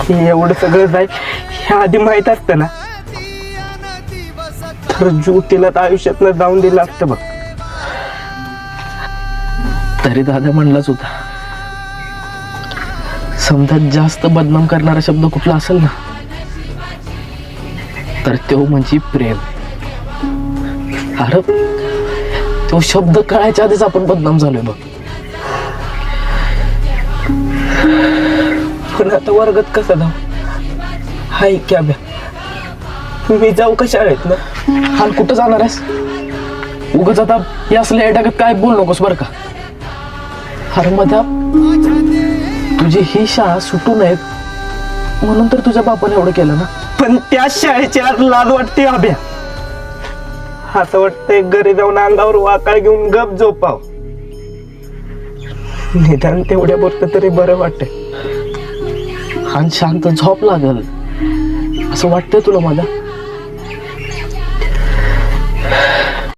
हे एवढं सगळं जाईल ह्या आधी माहित असतं ना तर ज्योतीला तर आयुष्यातनं जाऊन दिलं असतं बघ. तरी दादा म्हणलाच होता, समजा जास्त बदनाम करणारा शब्द कुठला असेल ना तर तो म्हणजे प्रेम. अरे तो शब्द कळायच्या आधीच आपण बदनाम झालोय बघ. पण आता वर्गात कसं जाऊ? हाय क्या बे, मी जाऊ का शाळेत ना? हाल कुठं जाणार आहेस? उगाच आता या असल्या टाकत काय बोल नकोस बरं का. अरे मध्या तुझी ही शाळा सुटू नयेत म्हणून तर तुझ्या बापाने एवढं केलं ना. पण त्या शाळेची आज लाज वाटते अभ्या. असं वाटतंय घरी जाऊन अंगावर वाकाळ घेऊन गप झोपाव. निदान तेवढ्या पुरतं तरी बरं वाटत. आणि शांत झोप लागल असं वाटतंय तुला माझ्या?